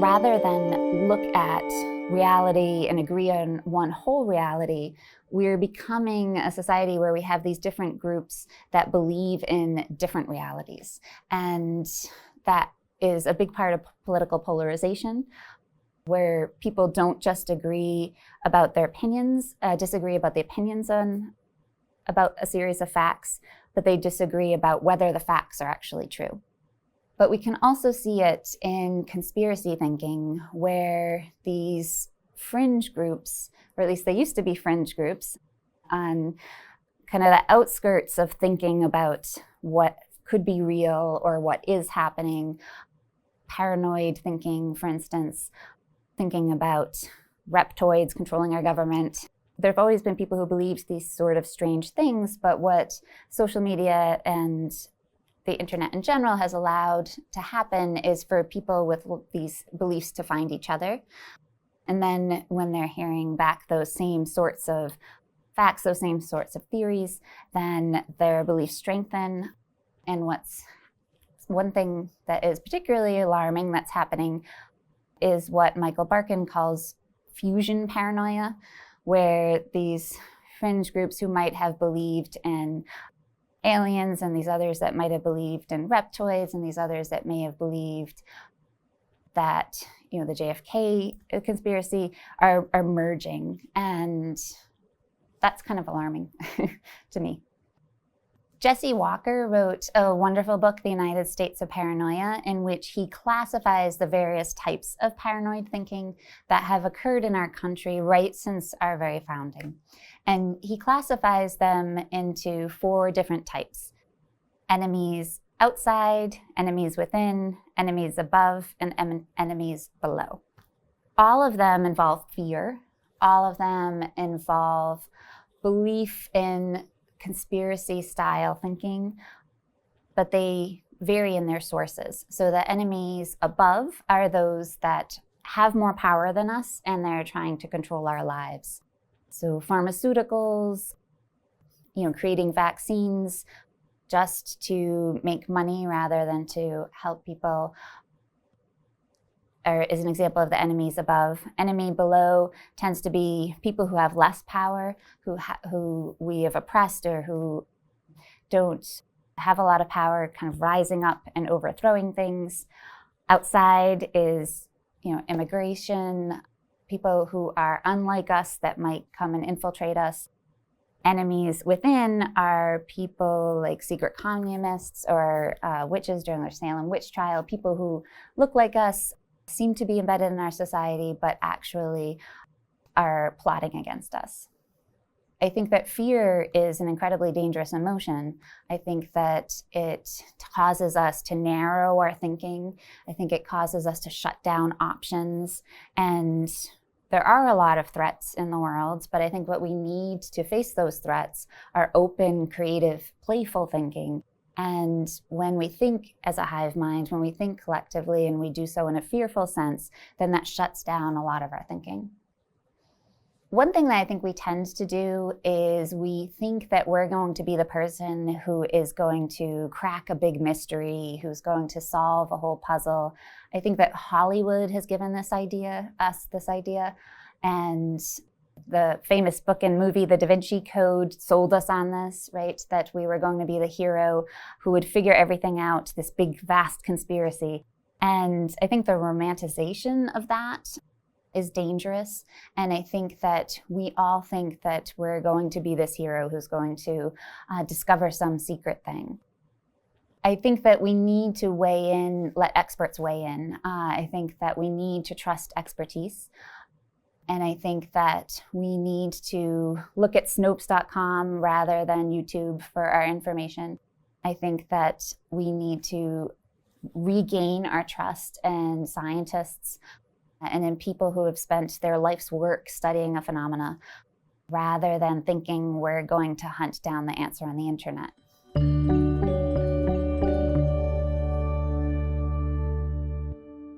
Rather than look at reality and agree on one whole reality, we're becoming a society where we have these different groups that believe in different realities. And that is a big part of political polarization, where people don't just agree about their opinions, disagree about the opinions about a series of facts, but they disagree about whether the facts are actually true. But we can also see it in conspiracy thinking, where these fringe groups, or at least they used to be fringe groups, on kind of the outskirts of thinking about what could be real or what is happening, paranoid thinking, for instance, thinking about reptoids controlling our government. There have always been people who believed these sort of strange things, but what social media and the internet in general has allowed to happen is for people with these beliefs to find each other. And then when they're hearing back those same sorts of facts, those same sorts of theories, then their beliefs strengthen. And what's one thing that is particularly alarming that's happening is what Michael Barkin calls fusion paranoia, where these fringe groups who might have believed in aliens and these others that might have believed in reptoids and these others that may have believed that, the JFK conspiracy are merging. And that's kind of alarming to me. Jesse Walker wrote a wonderful book, The United States of Paranoia, in which he classifies the various types of paranoid thinking that have occurred in our country right since our very founding. And he classifies them into 4 different types: enemies outside, enemies within, enemies above, and enemies below. All of them involve fear. All of them involve belief in conspiracy-style thinking, but they vary in their sources. So the enemies above are those that have more power than us, and they're trying to control our lives. So pharmaceuticals, creating vaccines just to make money rather than to help people, is an example of the enemies above. Enemy below tends to be people who have less power, who we have oppressed, or who don't have a lot of power, kind of rising up and overthrowing things. Outside is, immigration, people who are unlike us that might come and infiltrate us. Enemies within are people like secret communists or witches during their Salem witch trial, people who look like us, seem to be embedded in our society, but actually are plotting against us. I think that fear is an incredibly dangerous emotion. I think that it causes us to narrow our thinking. I think it causes us to shut down options. And there are a lot of threats in the world, but I think what we need to face those threats are open, creative, playful thinking. And when we think as a hive mind, when we think collectively and we do so in a fearful sense, then that shuts down a lot of our thinking. One thing that I think we tend to do is we think that we're going to be the person who is going to crack a big mystery, who's going to solve a whole puzzle. I think that Hollywood has given us this idea, and the famous book and movie, The Da Vinci Code, sold us on this, right? That we were going to be the hero who would figure everything out, this big, vast conspiracy. And I think the romanticization of that is dangerous. And I think that we all think that we're going to be this hero who's going to discover some secret thing. I think that we need to weigh in, let experts weigh in. I think that we need to trust expertise. And I think that we need to look at Snopes.com rather than YouTube for our information. I think that we need to regain our trust in scientists and in people who have spent their life's work studying a phenomena, rather than thinking we're going to hunt down the answer on the internet.